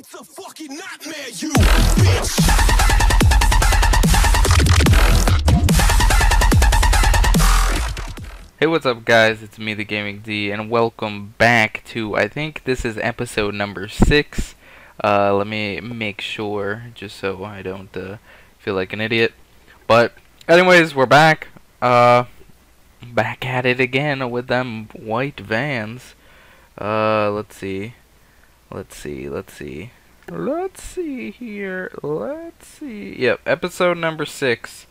It's a fucking nightmare, you bitch! Hey, what's up guys, it's me, TheGamingD, and welcome back to, I think this is episode number 6. Let me make sure, just so I don't feel like an idiot. But, anyways, we're back. Back at it again with them white vans. Let's see here. Let's see. Yep, episode number 6.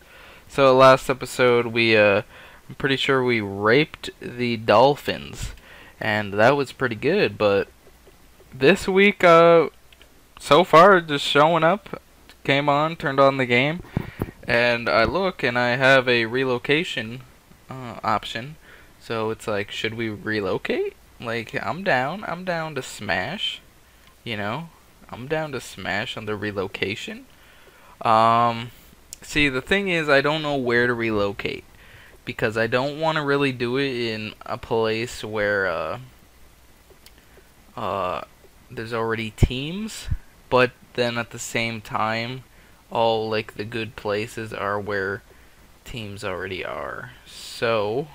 So last episode I'm pretty sure we raped the dolphins, and that was pretty good. But this week, so far, just showing up, came on, turned on the game, and I look and I have a relocation option. So it's like, should we relocate? Like, I'm down to smash, you know, I'm down to smash on the relocation. See, the thing is, I don't know where to relocate, because I don't want to really do it in a place where, there's already teams, but then at the same time, all, like, the good places are where teams already are. So,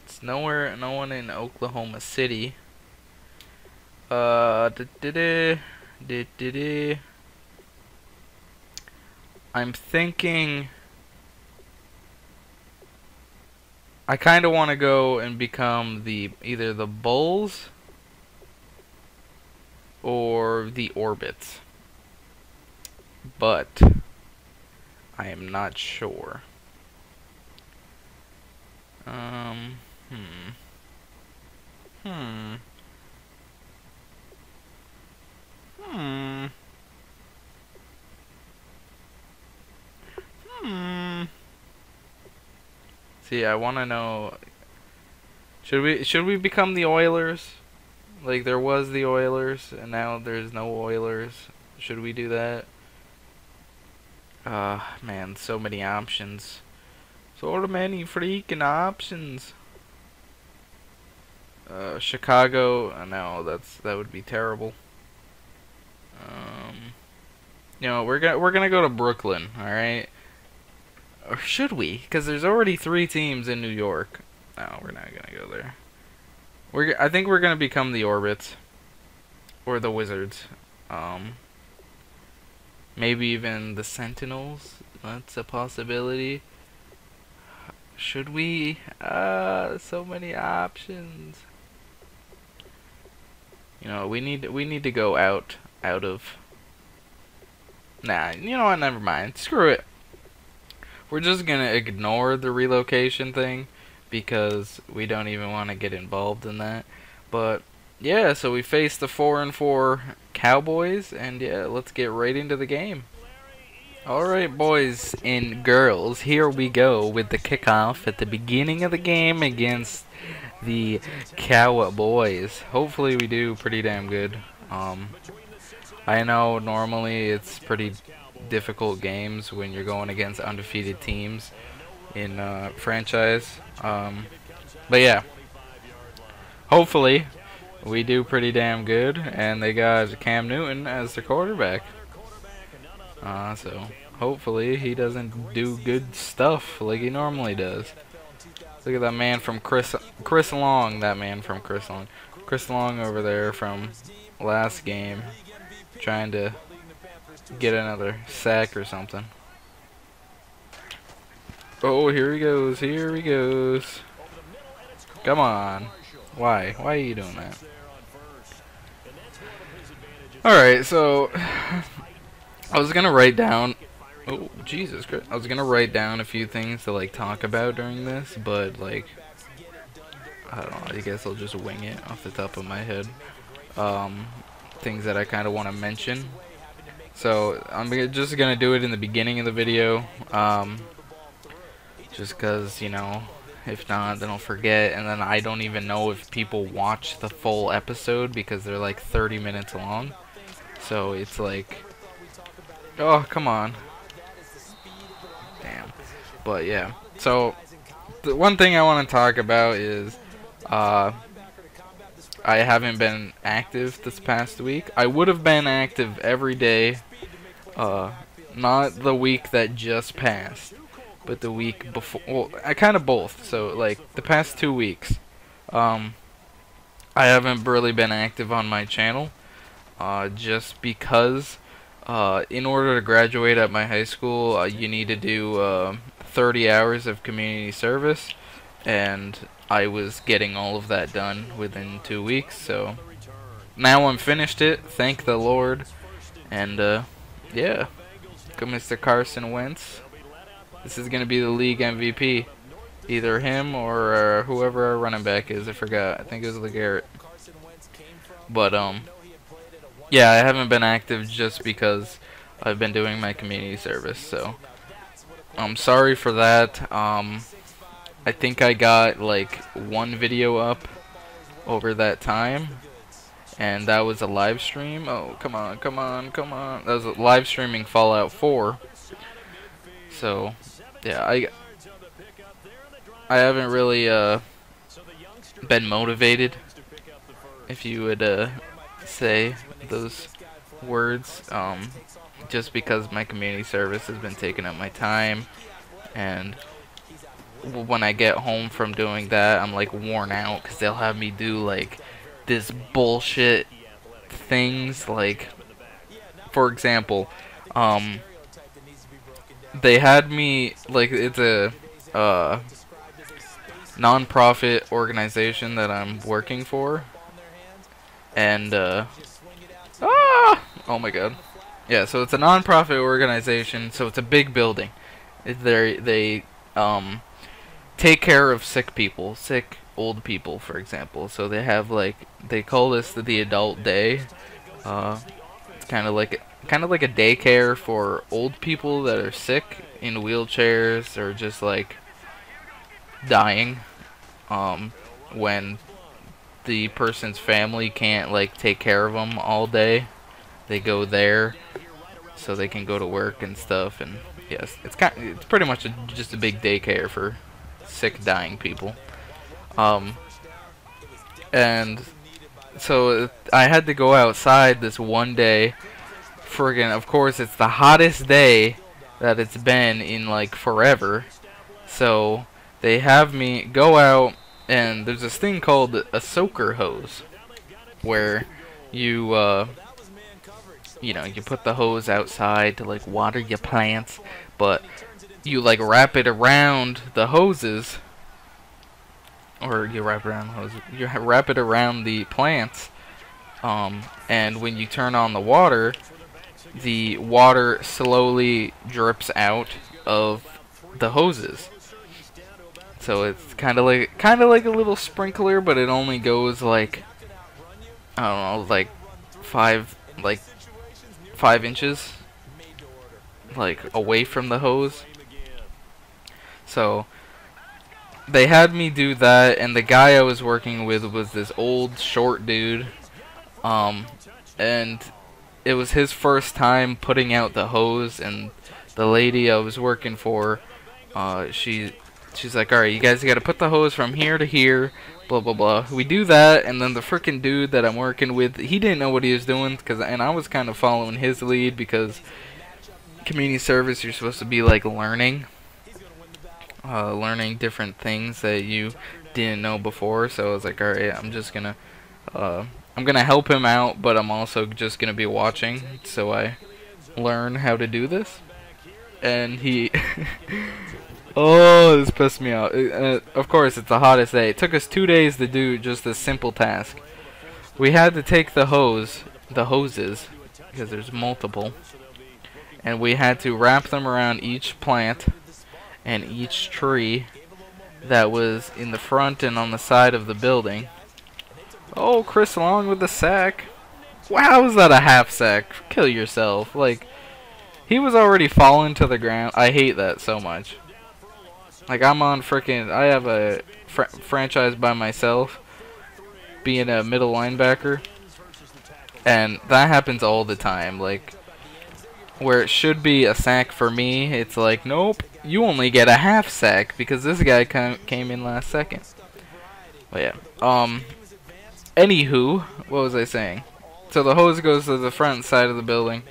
it's no one in Oklahoma City. I'm thinking I kind of want to go and become either the Bulls or the Orbits, but I am not sure. See, I want to know, should we become the Oilers? Like, there was the Oilers and now there's no Oilers. Should we do that? Man, so many options. So many freaking options. Chicago, no, that would be terrible. You know, we're gonna go to Brooklyn, all right? Or should we? Because there's already 3 teams in New York. No, we're not gonna go there. I think we're gonna become the Orbits or the Wizards. Maybe even the Sentinels. That's a possibility. Should we? So many options. You know, we need to go out of. Nah, you know what? Never mind. Screw it. We're just gonna ignore the relocation thing because we don't even want to get involved in that. But yeah, so we face the 4-4 Cowboys, and yeah, let's get right into the game. Alright, boys and girls, here we go with the kickoff at the beginning of the game against the Cowboys. Hopefully we do pretty damn good. I know normally it's pretty difficult games when you're going against undefeated teams in franchise. But yeah, hopefully we do pretty damn good, and they got Cam Newton as the quarterback. So hopefully he doesn't do good stuff like he normally does. Look at that man from Chris Long. That man from Chris Long over there from last game, trying to get another sack or something. Oh, here he goes. Here he goes. Come on. Why are you doing that? Alright, so I was gonna write down, oh Jesus Christ, I was gonna write down a few things to like talk about during this, but like, I don't know, I guess I'll just wing it off the top of my head. Things that I kind of want to mention. So I'm just gonna do it in the beginning of the video, just cause, you know, if not, then I'll forget, and then I don't even know if people watch the full episode because they're like 30 minutes long. So it's like, oh, come on. Damn. But yeah. So the one thing I want to talk about is I haven't been active this past week. I would have been active every day, uh, not the week that just passed, but the week before. Well, I kind of both. So like the past 2 weeks, um, I haven't really been active on my channel, just because. In order to graduate at my high school, you need to do 30 hours of community service, and I was getting all of that done within 2 weeks. So now I'm finished it. Thank the Lord. And yeah, go Mr. Carson Wentz. This is gonna be the league MVP. Either him or whoever our running back is. I forgot. I think it was LeGarrette. But yeah, I haven't been active just because I've been doing my community service. So I'm sorry for that. I think I got like one video up over that time, and that was a live stream. Oh, come on, come on, come on. That was a live streaming Fallout 4. So yeah, I haven't really been motivated, if you would say those words, just because my community service has been taking up my time, and when I get home from doing that, I'm like worn out because they'll have me do like this bullshit things. Like, for example, they had me, like, it's a non-profit organization that I'm working for, and oh my god. Yeah, so it's a non-profit organization, so it's a big building. They take care of sick people, sick old people, for example. So they have like, they call this the adult day. It's kind of like a daycare for old people that are sick in wheelchairs or just like dying. When the person's family can't like take care of them all day, they go there so they can go to work and stuff. And yes, it's pretty much just a big daycare for sick, dying people. And so I had to go outside this one day. Friggin', of course, it's the hottest day that it's been in like forever. So they have me go out, and there's this thing called a soaker hose, where you you know, you put the hose outside to like water your plants, but you like wrap it around the hoses, or you wrap it around the plants, and when you turn on the water slowly drips out of the hoses. So it's kind of like a little sprinkler, but it only goes like, I don't know, like 5 inches like away from the hose. So they had me do that, and the guy I was working with was this old short dude, and it was his first time putting out the hose. And the lady I was working for, she's like, alright, you guys gotta put the hose from here to here, blah blah blah. We do that, and then the frickin' dude that I'm working with, he didn't know what he was doing, and I was kind of following his lead, because community service, you're supposed to be like learning different things that you didn't know before. So I was like, alright, I'm gonna help him out, but I'm also just gonna be watching so I learn how to do this. And he oh, this pissed me off. Of course, it's the hottest day. It took us 2 days to do just this simple task. We had to take the hoses, because there's multiple, and we had to wrap them around each plant and each tree that was in the front and on the side of the building. Oh, Chris Long with the sack. Wow, was that a half sack? Kill yourself. Like, he was already falling to the ground. I hate that so much. Like, I'm on frickin', I have a franchise by myself, being a middle linebacker, and that happens all the time. Like, where it should be a sack for me, it's like, nope, you only get a half sack because this guy came in last second. But yeah, Anywho, what was I saying? So the hose goes to the front side of the building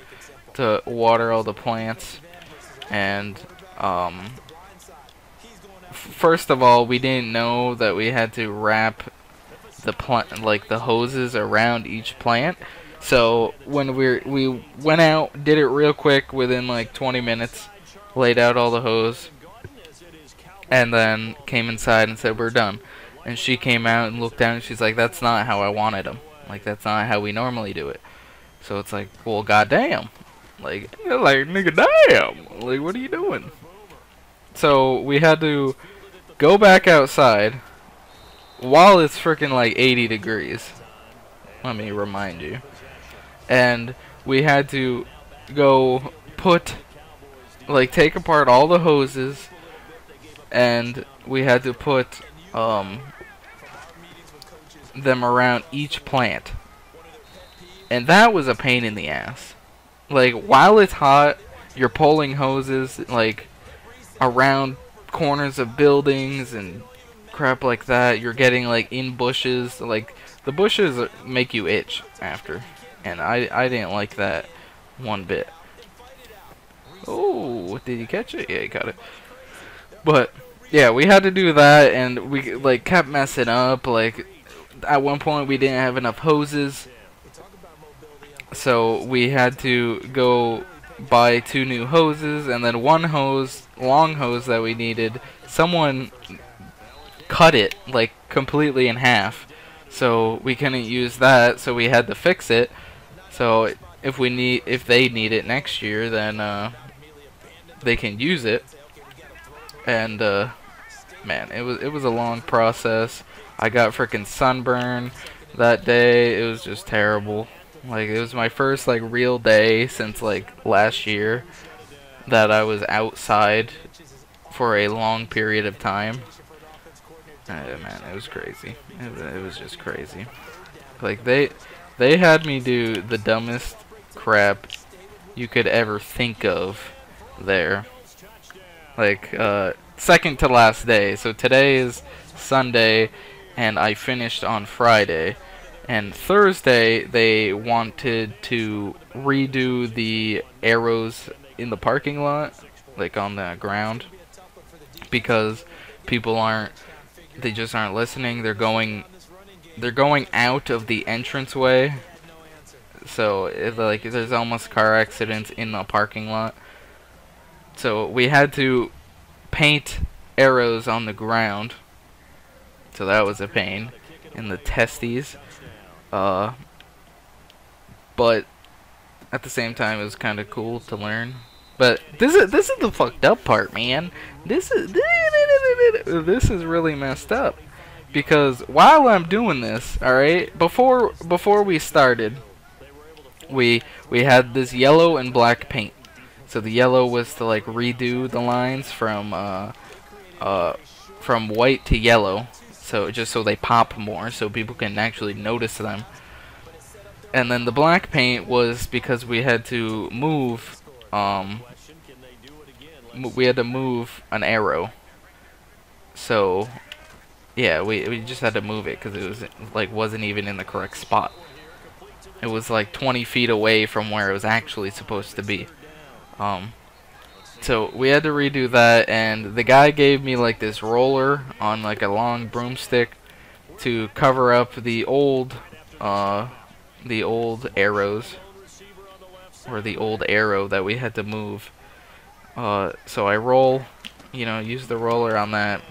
to water all the plants, and first of all, we didn't know that we had to wrap the plant, like the hoses, around each plant. So when we went out, did it real quick within like 20 minutes, laid out all the hose, and then came inside and said we're done. And she came out and looked down and she's like, that's not how I wanted them. Like, that's not how we normally do it. So it's like, well, goddamn. Like, nigga, damn. Like, what are you doing? So we had to go back outside while it's freaking like 80 degrees. Let me remind you. And we had to go take apart all the hoses, and we had to put them around each plant. And that was a pain in the ass. Like, while it's hot, you're pulling hoses like around corners of buildings and crap like that. You're getting like in bushes. Like, the bushes make you itch after, and I didn't like that one bit. Oh, did you catch it? Yeah, you caught it. But yeah, we had to do that, and we like kept messing up. Like, at one point we didn't have enough hoses, so we had to go buy 2 new hoses, and then one hose, long hose that we needed, someone cut it like completely in half, so we couldn't use that, so we had to fix it. So if they need it next year, then they can use it. And man, it was a long process. I got freaking sunburn that day. It was just terrible. Like, it was my first like real day since like last year that I was outside for a long period of time. Man, it was crazy. It was just crazy. Like, they had me do the dumbest crap you could ever think of there. Like, second to last day. So today is Sunday, and I finished on Friday. And Thursday, they wanted to redo the arrows in the parking lot, like on the ground, because people they just aren't listening. They're going out of the entranceway. So like, there's almost car accidents in the parking lot. So we had to paint arrows on the ground. So that was a pain in the testes. But at the same time, it was kind of cool to learn. But this is the fucked up part, man. This is really messed up, because while I'm doing this, all right, before we started, we had this yellow and black paint. So the yellow was to like redo the lines from white to yellow, so just so they pop more, so people can actually notice them. And then the black paint was because we had to move an arrow. So yeah, we just had to move it because it was like wasn't even in the correct spot. It was like 20 feet away from where it was actually supposed to be. So we had to redo that, and the guy gave me like this roller on like a long broomstick to cover up the old arrows, or the old arrow that we had to move. So I use the roller on that,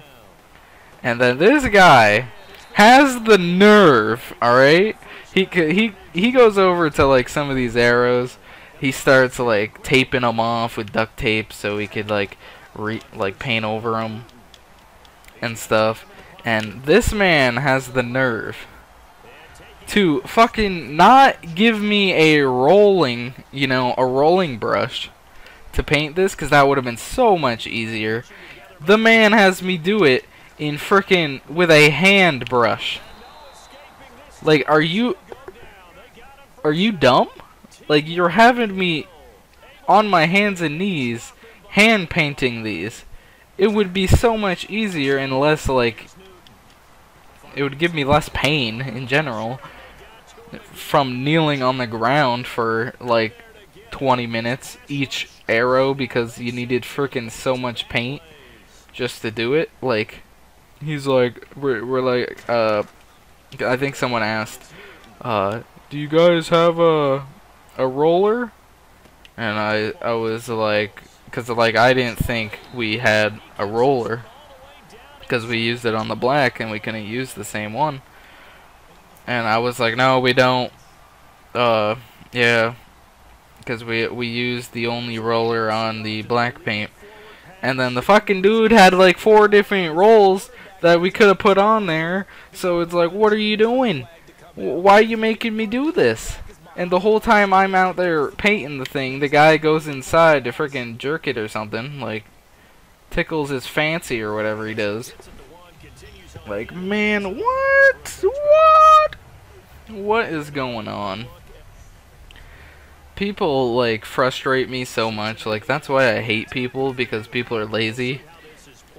and then this guy has the nerve. All right, he goes over to like some of these arrows. He starts like taping them off with duct tape so he could like paint over them and stuff. And this man has the nerve to fucking not give me a rolling brush to paint this, because that would have been so much easier. The man has me do it in frickin' with a hand brush. Like, are you dumb? Like, you're having me on my hands and knees hand painting these. It would be so much easier and less like it would give me less pain in general from kneeling on the ground for like 20 minutes each arrow because you needed freaking so much paint just to do it. Like, he's like, we're like, I think someone asked, do you guys have a roller? And I was like, because like I didn't think we had a roller because we used it on the black and we couldn't use the same one. And I was like, no, we don't. Yeah, because we used the only roller on the black paint. And then the fucking dude had like 4 different rolls that we could have put on there. So it's like, what are you doing? Why are you making me do this? And the whole time I'm out there painting the thing, the guy goes inside to freaking jerk it or something. Like, tickles his fancy or whatever he does. Like, man, what? What? What is going on? People, like, frustrate me so much. Like, that's why I hate people, because people are lazy.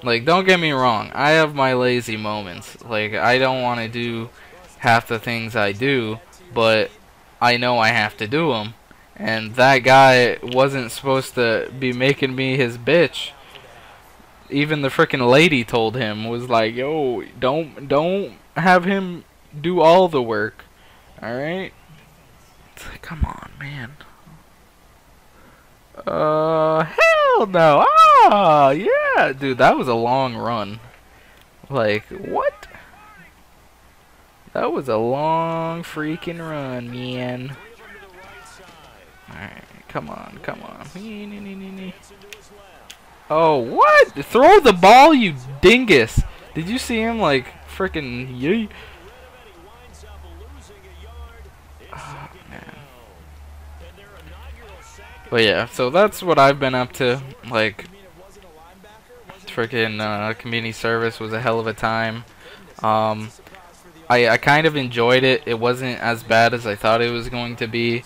Like, don't get me wrong, I have my lazy moments. Like, I don't want to do half the things I do, but I know I have to do them. And that guy wasn't supposed to be making me his bitch. Even the freaking lady told him, was like, yo, don't have him do all the work. Alright? It's like, come on, man. Hell no. Ah, yeah. Dude, that was a long run. Like, what? That was a long freaking run, man. Alright, come on, come on. Oh, what? Throw the ball, you dingus. Did you see him, like, freaking yee? Oh, man. But yeah, so that's what I've been up to. Like, freaking community service was a hell of a time. I kind of enjoyed it. It wasn't as bad as I thought it was going to be.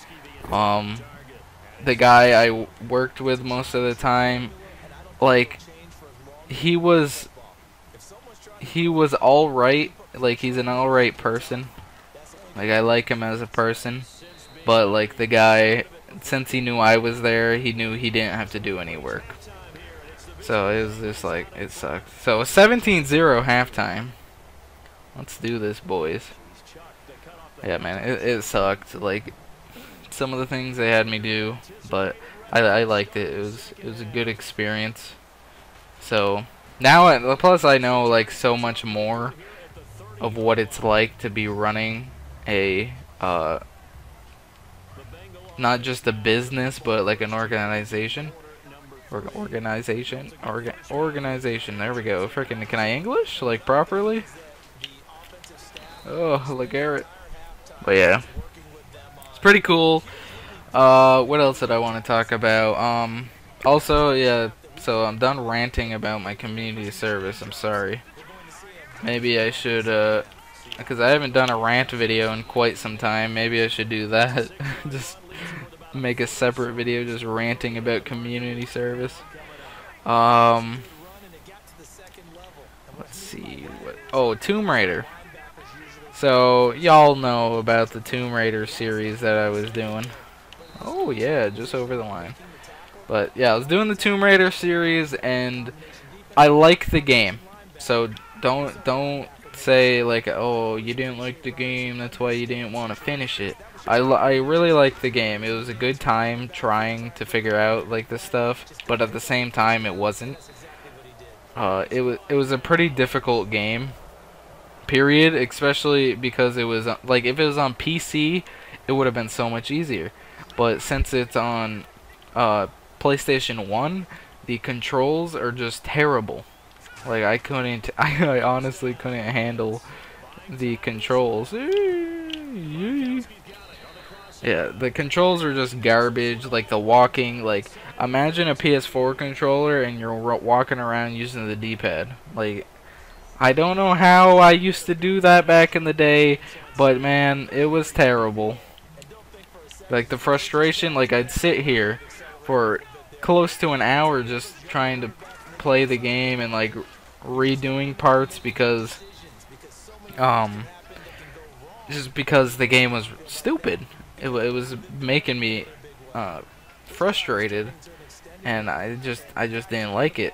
The guy I worked with most of the time, like, he was alright. Like, he's an alright person. Like, I like him as a person. But, like, the guy, since he knew I was there, he knew he didn't have to do any work. So, it was just like, it sucked. So, 17-0 halftime. Let's do this, boys. Yeah, man, it sucked. Like, some of the things they had me do, but I liked it. It was a good experience. So now, plus I know like so much more of what it's like to be running a not just a business, but like an organization. Organization. There we go. Freaking, can I English like properly? Oh, LeGarrette. But yeah, it's pretty cool. What else did I want to talk about? Also, yeah, so I'm done ranting about my community service. I'm sorry. Maybe I should, because I haven't done a rant video in quite some time. Maybe I should do that. Just make a separate video just ranting about community service. Let's see what. Oh, Tomb Raider. So y'all know about the Tomb Raider series that I was doing. Oh yeah, just over the line. But yeah, I was doing the Tomb Raider series, and I like the game. So don't say like, oh, you didn't like the game, that's why you didn't want to finish it. I really liked the game. It was a good time trying to figure out like this stuff, but at the same time it wasn't. It was a pretty difficult game. Period, especially because it was like if it was on PC, it would have been so much easier. But since it's on PlayStation 1, the controls are just terrible. Like I honestly couldn't handle the controls. Yeah, the controls are just garbage. Like the walking, like imagine a PS4 controller and you're walking around using the D-pad. Like, I don't know how I used to do that back in the day, but man, it was terrible. Like the frustration, like I'd sit here for close to an hour just trying to play the game and like redoing parts because Um, just because the game was stupid. It was making me frustrated, and I just didn't like it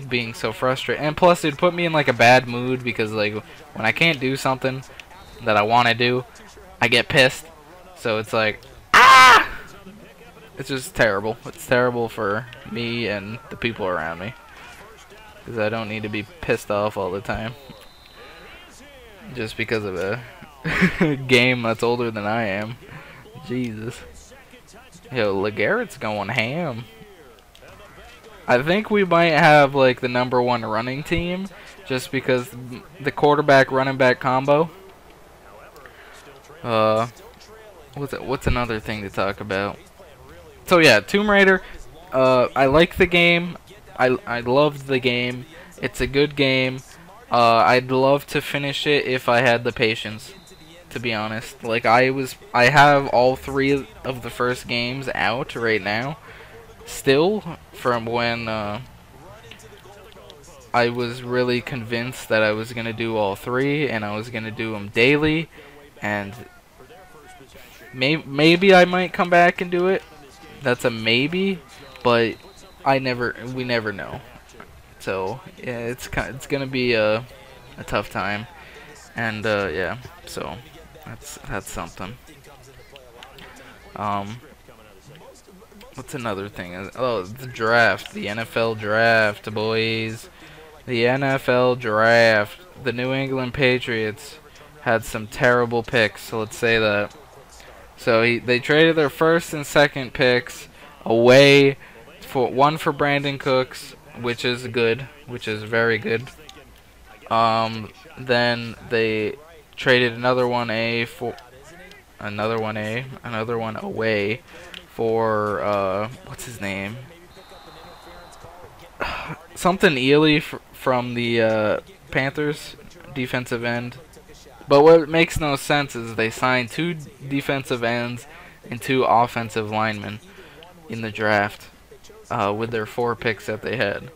being so frustrated. And plus, it put me in like a bad mood because like when I can't do something that I want to do, I get pissed. So it's like, ah! It's just terrible. It's terrible for me and the people around me. Because I don't need to be pissed off all the time. Just because of a game that's older than I am. Jesus. Yo, LeGarrett's going ham. I think we might have like the #1 running team. Just because the quarterback running back combo. What's another thing to talk about? So yeah, Tomb Raider. I like the game. I loved the game. It's a good game. I'd love to finish it if I had the patience. To be honest, like I have all 3 of the first games out right now. Still, from when I was really convinced that I was gonna do all 3 and I was gonna do them daily, and maybe I might come back and do it. That's a maybe, but we never know. So yeah, it's gonna be a tough time, and yeah, so that's something. What's another thing? Oh, the draft, the NFL draft, boys, the NFL draft. The New England Patriots had some terrible picks. So let's say that. So they traded their first and second picks away for one for Brandon Cooks, which is good, which is very good. Then they traded another one away for what's his name? Something Ely from the Panthers, defensive end. But what makes no sense is they signed 2 defensive ends and 2 offensive linemen in the draft with their 4 picks that they had.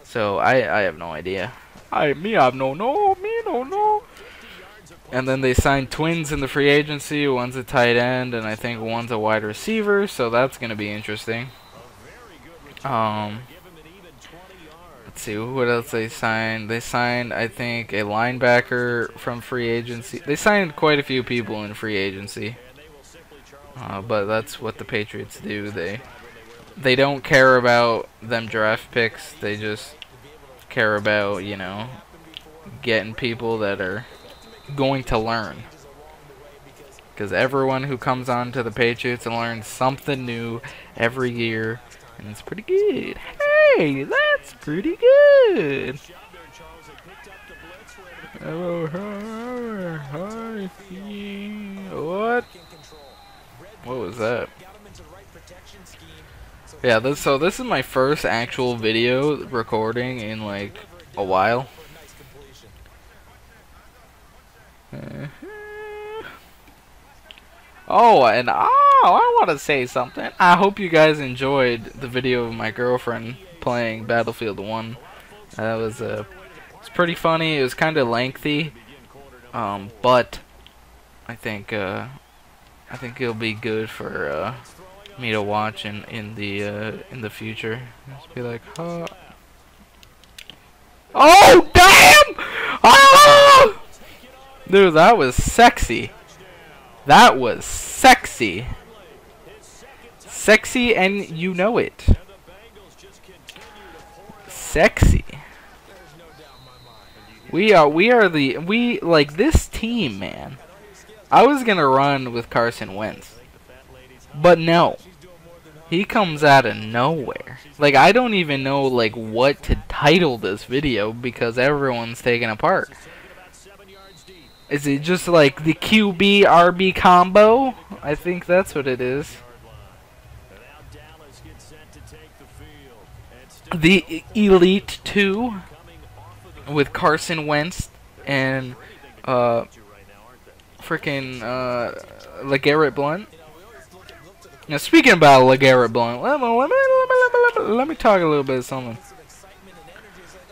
So I have no idea. Me no know. And then they signed twins in the free agency. One's a tight end, and I think one's a wide receiver. So that's gonna be interesting. Let's see what else they signed. They signed, I think, a linebacker from free agency. They signed quite a few people in free agency. But that's what the Patriots do. They don't care about them draft picks. They just care about, you know, getting people that are going to learn. Because everyone who comes on to the Patriots learns something new every year, and it's pretty good. Hey, that's pretty good. What was that? Yeah, so this is my first actual video recording in like a while. Oh, and I want to say something. I hope you guys enjoyed the video of my girlfriend playing Battlefield 1. That was it's pretty funny. It was kind of lengthy, but I think it'll be good for me to watch in the future. Just be like, huh. Oh damn! Oh! Dude, that was sexy. That was sexy. Sexy, and you know it. Sexy. We like this team, man. I was gonna run with Carson Wentz, but no. He comes out of nowhere. Like, I don't even know like what to title this video because everyone's taken apart. Is it just like the QB RB combo? I think that's what it is. The Elite 2 with Carson Wentz and freaking LeGarrette Blount. Now, speaking about LeGarrette Blount, let me talk a little bit of something.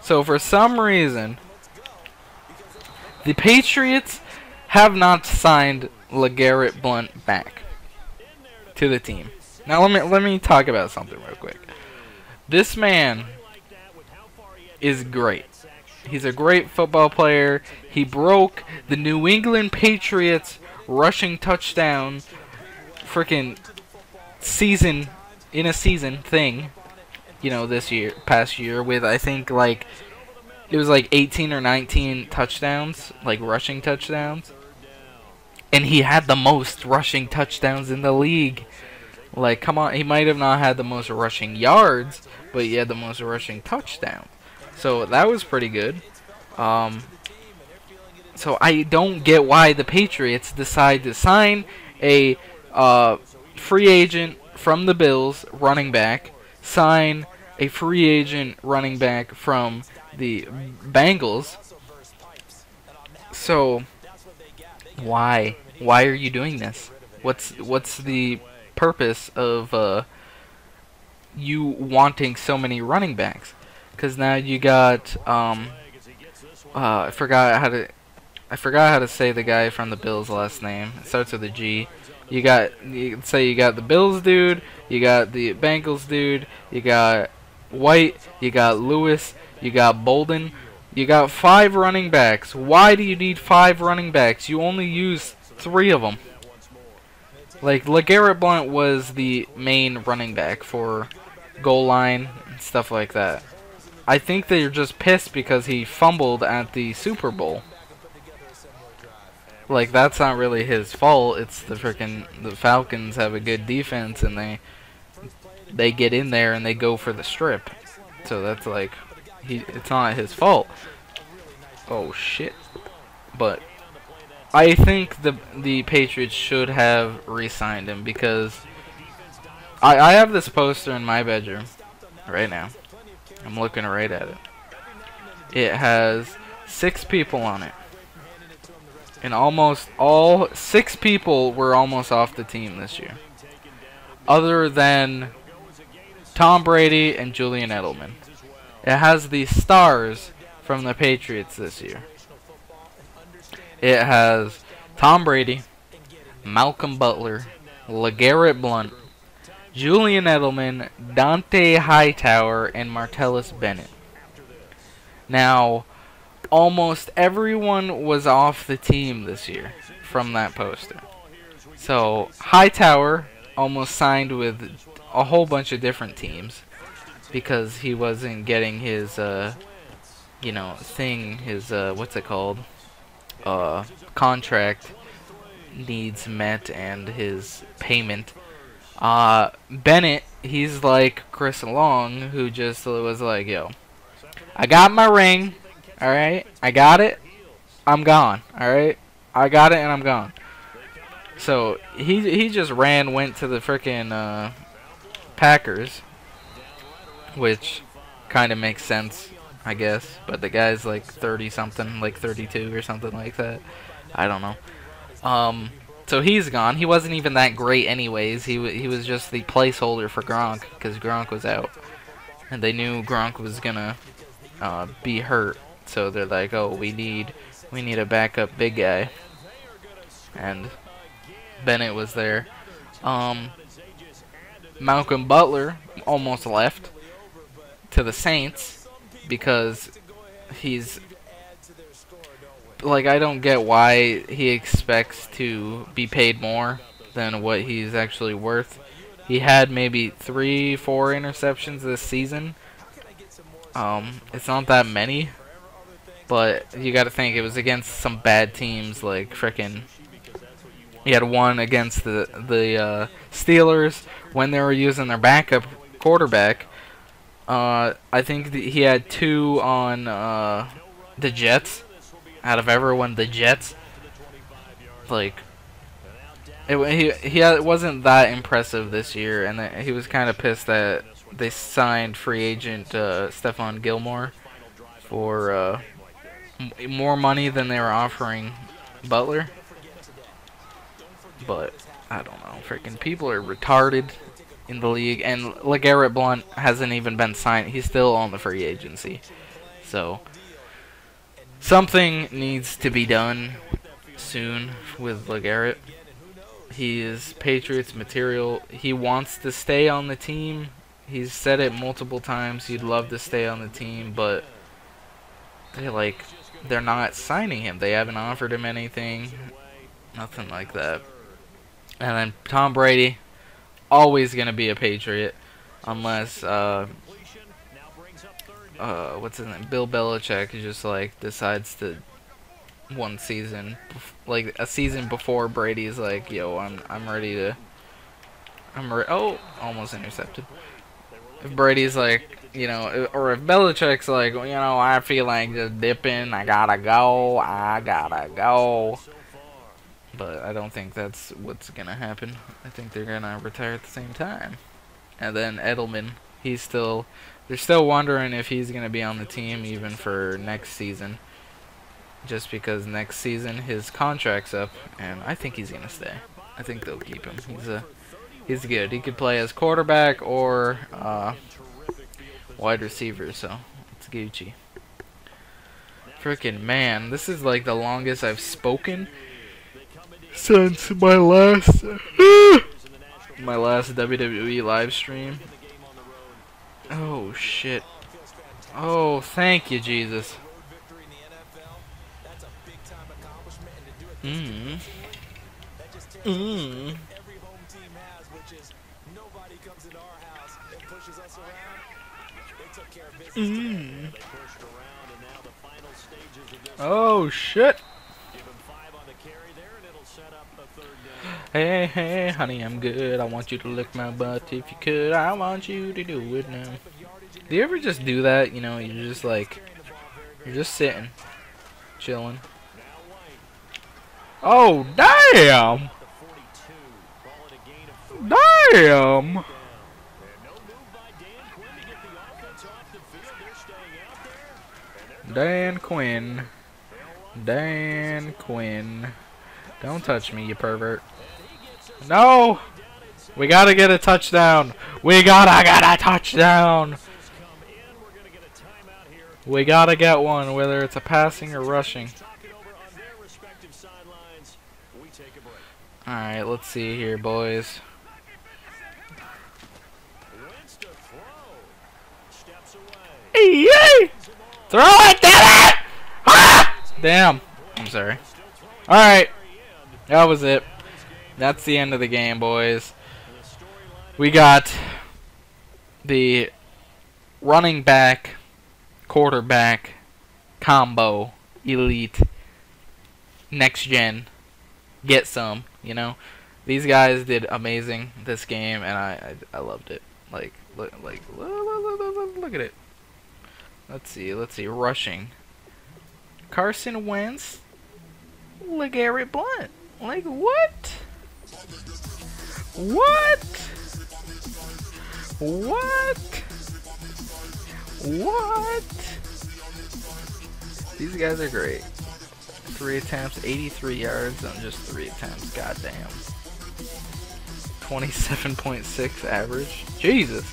So, for some reason, The Patriots have not signed LeGarrette Blount back to the team. Now let me talk about something real quick. This man is great. He's a great football player. He broke the New England Patriots rushing touchdown freaking season in a season thing, you know, past year with, I think, like, it was like 18 or 19 touchdowns, like rushing touchdowns. And he had the most rushing touchdowns in the league. Like, come on, he might have not had the most rushing yards, but he had the most rushing touchdowns. So that was pretty good. So I don't get why the Patriots decide to sign a free agent from the Bills running back, sign a free agent running back from the Bengals. So why are you doing this? What's the purpose of you wanting so many running backs? Because now you got I forgot how to say the guy from the Bills' last name. It starts with a G. You got the Bills dude, you got the Bengals dude, you got White, you got Lewis, you got Bolden. You got 5 running backs. Why do you need 5 running backs? You only use 3 of them. Like, LeGarrette Blount was the main running back for goal line and stuff like that. I think they're just pissed because he fumbled at the Super Bowl. Like, that's not really his fault. It's the Falcons have a good defense, and they get in there and they go for the strip. So that's like, it's not his fault. Oh shit. But I think the Patriots should have re-signed him, because I have this poster in my bedroom right now. I'm looking right at it. It has 6 people on it. And almost all 6 people were almost off the team this year. Other than Tom Brady and Julian Edelman. It has the stars from the Patriots this year. It has Tom Brady, Malcolm Butler, LeGarrette Blount, Julian Edelman, Dante Hightower, and Martellus Bennett. Now, almost everyone was off the team this year from that poster. So, Hightower almost signed with a whole bunch of different teams because he wasn't getting his, you know, his, what's it called? Contract needs met and his payment. Bennett, he's like Chris Long, who just was like, yo, I got my ring, alright? I got it, I'm gone, alright? I got it and I'm gone. So, he just went to the frickin' Packers, which kind of makes sense, I guess. But the guy's like 30-something, like 32 or something like that. I don't know. So he's gone. He wasn't even that great anyways. He was just the placeholder for Gronk, because Gronk was out. And they knew Gronk was gonna be hurt. So they're like, oh, we need a backup big guy. And Bennett was there. Malcolm Butler almost left to the Saints because he's like, I don't get why he expects to be paid more than what he's actually worth. He had maybe 3-4 interceptions this season. It's not that many, but you got to think it was against some bad teams, like frickin'. He had one against the Steelers when they were using their backup quarterback. I think he had 2 on the Jets. Out of everyone, the Jets. Like, he wasn't that impressive this year, and he was kind of pissed that they signed free agent Stephon Gilmore for more money than they were offering Butler. But I don't know, freaking people are retarded in the league, and LeGarrette Blount hasn't even been signed. He's still on the free agency. So something needs to be done soon with LeGarrette. He is Patriots material. He wants to stay on the team. He's said it multiple times. He'd love to stay on the team, but they're not signing him. They haven't offered him anything. Nothing like that. And then Tom Brady, always gonna be a Patriot, unless what's his name? Bill Belichick just decides to one season, like a season before Brady's like, yo, I'm ready to, oh, almost intercepted. If Brady's like, you know, or if Belichick's like, you know, I feel like just dipping, I gotta go. But I don't think that's what's gonna happen. I think they're gonna retire at the same time. And then Edelman, they're still wondering if he's gonna be on the team even for next season. Just because next season his contract's up, and I think he's gonna stay. I think they'll keep him. He's good. He could play as quarterback or wide receiver, so it's Gucci. Frickin' man, this is like the longest I've spoken since my last WWE live stream. Oh shit. Oh, thank you, Jesus. Oh shit. Hey, hey, honey, I'm good. I want you to lick my butt if you could. I want you to do it now. Do you ever just do that? You know, you're just sitting, chilling. Oh, damn! Damn! Dan Quinn. Dan Quinn. Don't touch me, you pervert. No! We gotta get a touchdown. We gotta get a touchdown. We gotta get one, whether it's a passing or rushing. Alright, let's see here, boys. Yay! Throw it, damn it! Ah! Damn. I'm sorry. Alright. That was it. That's the end of the game, boys. We got the running back, quarterback, combo, elite, next gen. Get some, you know. These guys did amazing this game, and I loved it. Like look at it. Let's see. Rushing. Carson Wentz, LeGarrette Blount. Like what? What? These guys are great. 3 attempts, 83 yards on just 3 attempts. Goddamn. 27.6 average. Jesus.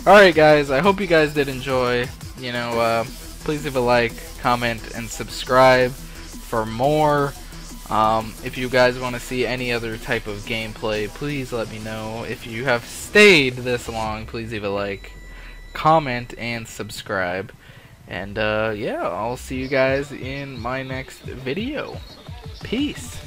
Alright, guys. I hope you guys did enjoy. You know, please leave a like, comment, and subscribe for more. If you guys want to see any other type of gameplay, please let me know. If you have stayed this long, please leave a like, comment, and subscribe. And yeah, I'll see you guys in my next video. Peace.